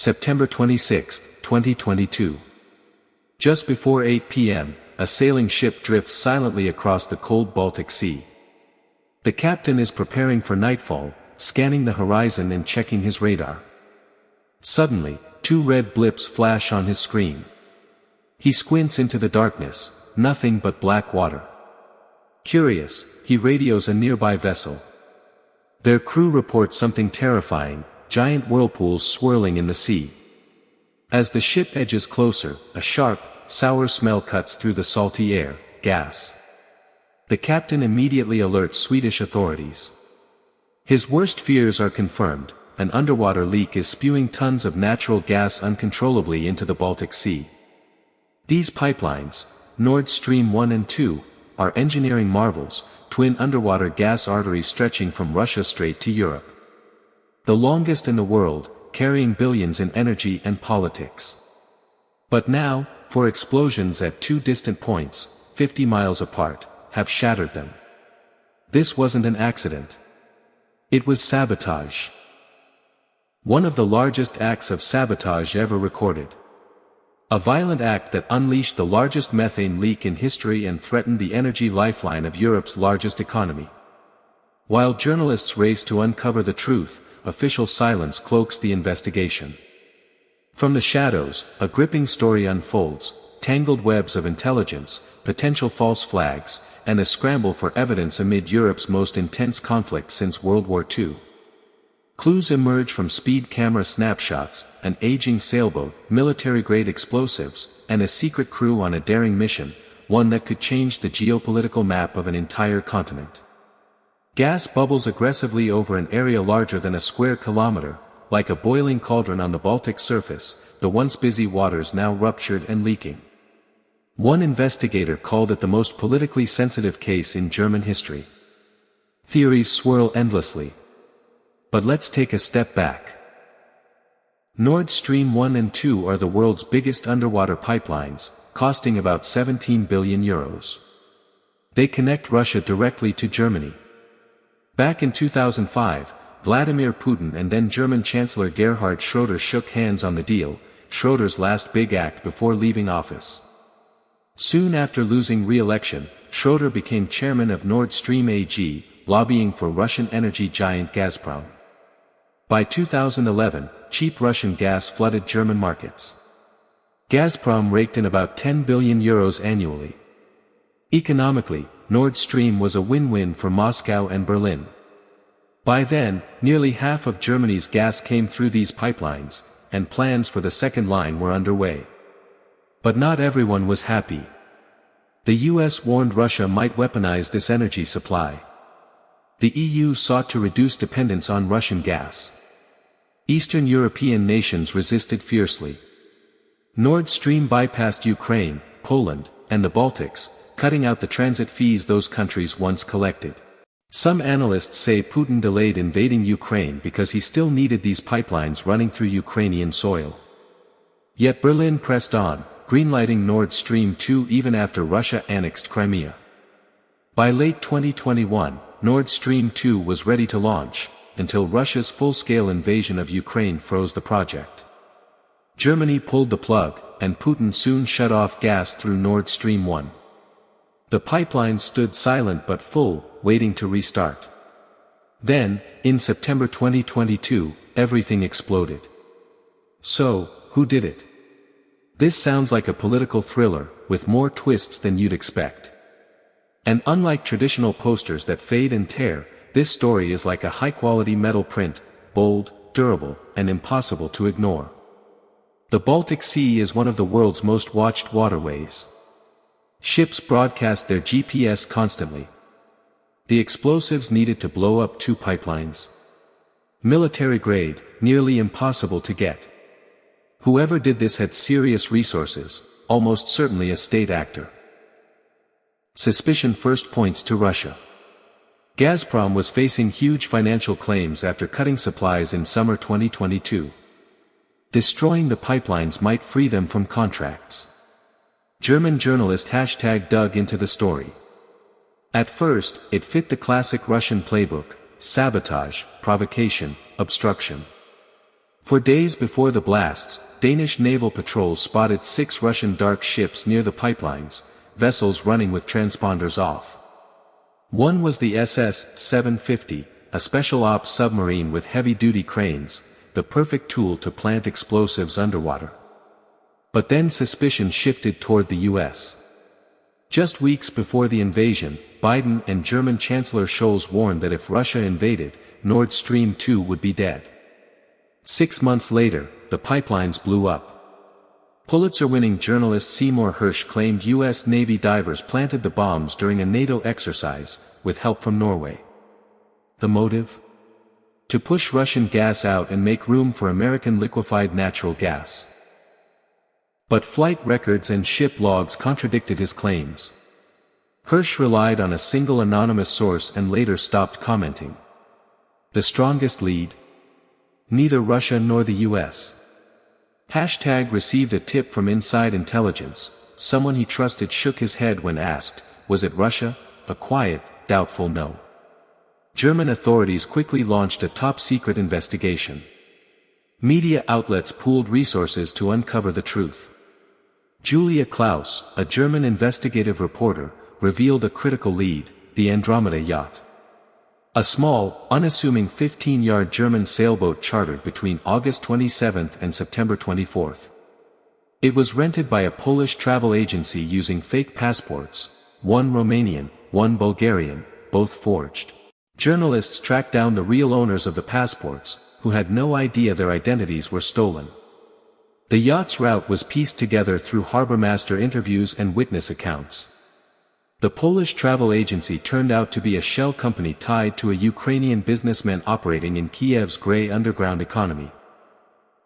September 26, 2022. Just before 8 p.m., a sailing ship drifts silently across the cold Baltic Sea. The captain is preparing for nightfall, scanning the horizon and checking his radar. Suddenly, two red blips flash on his screen. He squints into the darkness, nothing but black water. Curious, he radios a nearby vessel. Their crew reports something terrifying, giant whirlpools swirling in the sea. As the ship edges closer, a sharp, sour smell cuts through the salty air, gas. The captain immediately alerts Swedish authorities. His worst fears are confirmed, an underwater leak is spewing tons of natural gas uncontrollably into the Baltic Sea. These pipelines, Nord Stream 1 and 2, are engineering marvels, twin underwater gas arteries stretching from Russia straight to Europe. The longest in the world, carrying billions in energy and politics. But now, for explosions at two distant points, 50 miles apart, have shattered them. This wasn't an accident. It was sabotage. One of the largest acts of sabotage ever recorded. A violent act that unleashed the largest methane leak in history and threatened the energy lifeline of Europe's largest economy. While journalists race to uncover the truth, official silence cloaks the investigation. From the shadows, a gripping story unfolds, tangled webs of intelligence, potential false flags, and a scramble for evidence amid Europe's most intense conflict since World War II. Clues emerge from speed camera snapshots, an aging sailboat, military-grade explosives, and a secret crew on a daring mission, one that could change the geopolitical map of an entire continent. Gas bubbles aggressively over an area larger than a square kilometer, like a boiling cauldron on the Baltic surface, the once busy waters now ruptured and leaking. One investigator called it the most politically sensitive case in German history. Theories swirl endlessly. But let's take a step back. Nord Stream 1 and 2 are the world's biggest underwater pipelines, costing about 17 billion euros. They connect Russia directly to Germany. Back in 2005, Vladimir Putin and then German Chancellor Gerhard Schroeder shook hands on the deal, Schroeder's last big act before leaving office. Soon after losing re-election, Schroeder became chairman of Nord Stream AG, lobbying for Russian energy giant Gazprom. By 2011, cheap Russian gas flooded German markets. Gazprom raked in about 10 billion euros annually. Economically, Nord Stream was a win-win for Moscow and Berlin. By then, nearly half of Germany's gas came through these pipelines, and plans for the second line were underway. But not everyone was happy. The US warned Russia might weaponize this energy supply. The EU sought to reduce dependence on Russian gas. Eastern European nations resisted fiercely. Nord Stream bypassed Ukraine, Poland, and the Baltics, cutting out the transit fees those countries once collected. Some analysts say Putin delayed invading Ukraine because he still needed these pipelines running through Ukrainian soil. Yet Berlin pressed on, greenlighting Nord Stream 2 even after Russia annexed Crimea. By late 2021, Nord Stream 2 was ready to launch, until Russia's full-scale invasion of Ukraine froze the project. Germany pulled the plug, and Putin soon shut off gas through Nord Stream 1. The pipeline stood silent but full, waiting to restart. Then, in September 2022, everything exploded. So, who did it? This sounds like a political thriller, with more twists than you'd expect. And unlike traditional posters that fade and tear, this story is like a high-quality metal print, bold, durable, and impossible to ignore. The Baltic Sea is one of the world's most watched waterways. Ships broadcast their GPS constantly. The explosives needed to blow up two pipelines. Military grade, nearly impossible to get. Whoever did this had serious resources, almost certainly a state actor. Suspicion first points to Russia. Gazprom was facing huge financial claims after cutting supplies in summer 2022. Destroying the pipelines might free them from contracts. German journalist dug into the story. At first, it fit the classic Russian playbook: sabotage, provocation, obstruction. For days before the blasts, Danish naval patrols spotted 6 Russian dark ships near the pipelines, vessels running with transponders off. One was the SS-750, a special ops submarine with heavy-duty cranes, the perfect tool to plant explosives underwater. But then suspicion shifted toward the U.S. Just weeks before the invasion, Biden and German Chancellor Scholz warned that if Russia invaded, Nord Stream 2 would be dead. 6 months later, the pipelines blew up. Pulitzer-winning journalist Seymour Hersh claimed U.S. Navy divers planted the bombs during a NATO exercise, with help from Norway. The motive? To push Russian gas out and make room for American liquefied natural gas. But flight records and ship logs contradicted his claims. Hersh relied on a single anonymous source and later stopped commenting. The strongest lead? Neither Russia nor the U.S. Hashtag received a tip from inside intelligence. Someone he trusted shook his head when asked, was it Russia? A quiet, doubtful no. German authorities quickly launched a top-secret investigation. Media outlets pooled resources to uncover the truth. Julia Klaus, a German investigative reporter, revealed a critical lead, the Andromeda yacht. A small, unassuming 15-yard German sailboat chartered between August 27 and September 24. It was rented by a Polish travel agency using fake passports, one Romanian, one Bulgarian, both forged. Journalists tracked down the real owners of the passports, who had no idea their identities were stolen. The yacht's route was pieced together through harbormaster interviews and witness accounts. The Polish travel agency turned out to be a shell company tied to a Ukrainian businessman operating in Kiev's grey underground economy.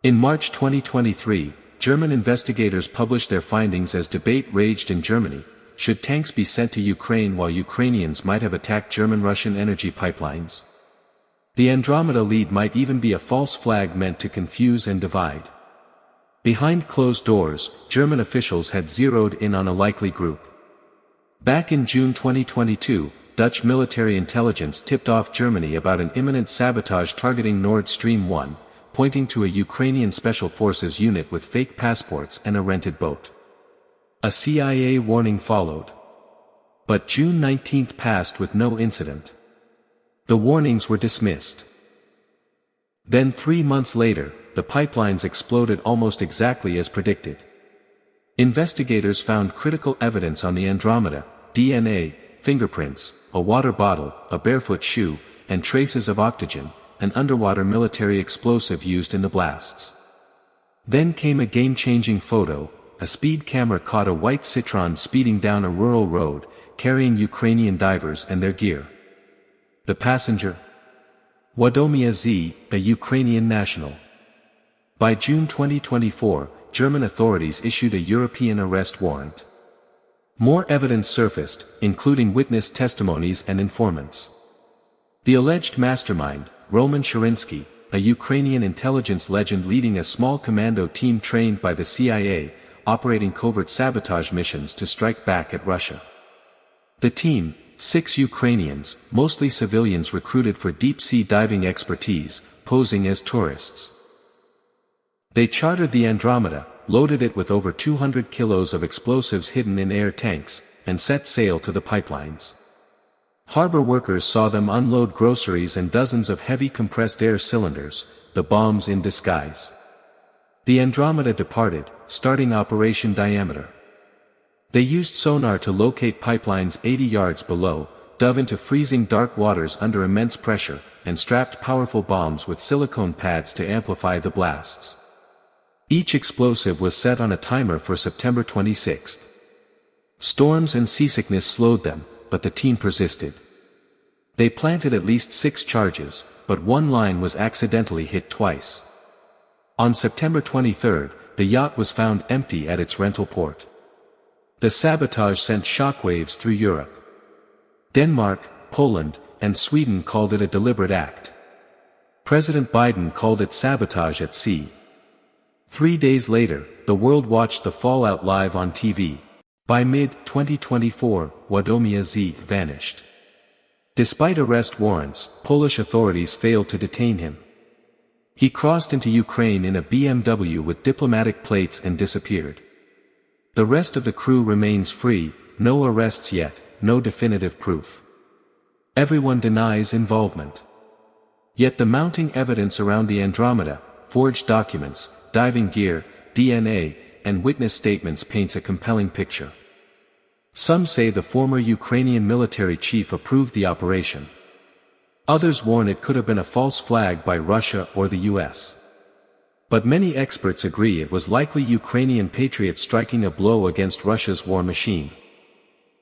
In March 2023, German investigators published their findings as debate raged in Germany. Should tanks be sent to Ukraine while Ukrainians might have attacked German-Russian energy pipelines? The Andromeda lead might even be a false flag meant to confuse and divide. Behind closed doors, German officials had zeroed in on a likely group. Back in June 2022, Dutch military intelligence tipped off Germany about an imminent sabotage targeting Nord Stream 1, pointing to a Ukrainian special forces unit with fake passports and a rented boat. A CIA warning followed. But June 19 passed with no incident. The warnings were dismissed. Then 3 months later, the pipelines exploded almost exactly as predicted. Investigators found critical evidence on the Andromeda: DNA, fingerprints, a water bottle, a barefoot shoe, and traces of octogen, an underwater military explosive used in the blasts. Then came a game-changing photo. A speed camera caught a white Citroën speeding down a rural road, carrying Ukrainian divers and their gear. The passenger? Wadomia Z, a Ukrainian national. By June 2024, German authorities issued a European arrest warrant. More evidence surfaced, including witness testimonies and informants. The alleged mastermind, Roman Shurinsky, a Ukrainian intelligence legend leading a small commando team trained by the CIA, operating covert sabotage missions to strike back at Russia. The team, 6 Ukrainians, mostly civilians recruited for deep-sea diving expertise, posing as tourists. They chartered the Andromeda, loaded it with over 200 kilos of explosives hidden in air tanks, and set sail to the pipelines. Harbor workers saw them unload groceries and dozens of heavy compressed air cylinders, the bombs in disguise. The Andromeda departed, starting Operation Diameter. They used sonar to locate pipelines 80 yards below, dove into freezing dark waters under immense pressure, and strapped powerful bombs with silicone pads to amplify the blasts. Each explosive was set on a timer for September 26. Storms and seasickness slowed them, but the team persisted. They planted at least 6 charges, but one line was accidentally hit twice. On September 23, the yacht was found empty at its rental port. The sabotage sent shockwaves through Europe. Denmark, Poland, and Sweden called it a deliberate act. President Biden called it sabotage at sea. 3 days later, the world watched the fallout live on TV. By mid-2024, Wadomia Z vanished. Despite arrest warrants, Polish authorities failed to detain him. He crossed into Ukraine in a BMW with diplomatic plates and disappeared. The rest of the crew remains free, no arrests yet, no definitive proof. Everyone denies involvement. Yet the mounting evidence around the Andromeda, forged documents, diving gear, DNA, and witness statements paints a compelling picture. Some say the former Ukrainian military chief approved the operation. Others warn it could have been a false flag by Russia or the US. But many experts agree it was likely Ukrainian patriots striking a blow against Russia's war machine.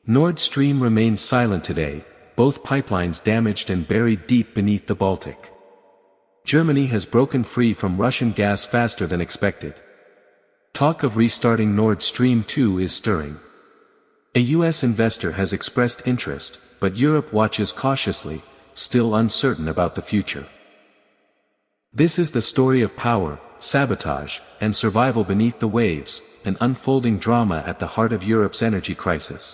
Nord Stream remains silent today, both pipelines damaged and buried deep beneath the Baltic. Germany has broken free from Russian gas faster than expected. Talk of restarting Nord Stream 2 is stirring. A US investor has expressed interest, but Europe watches cautiously, still uncertain about the future. This is the story of power, sabotage, and survival beneath the waves, an unfolding drama at the heart of Europe's energy crisis.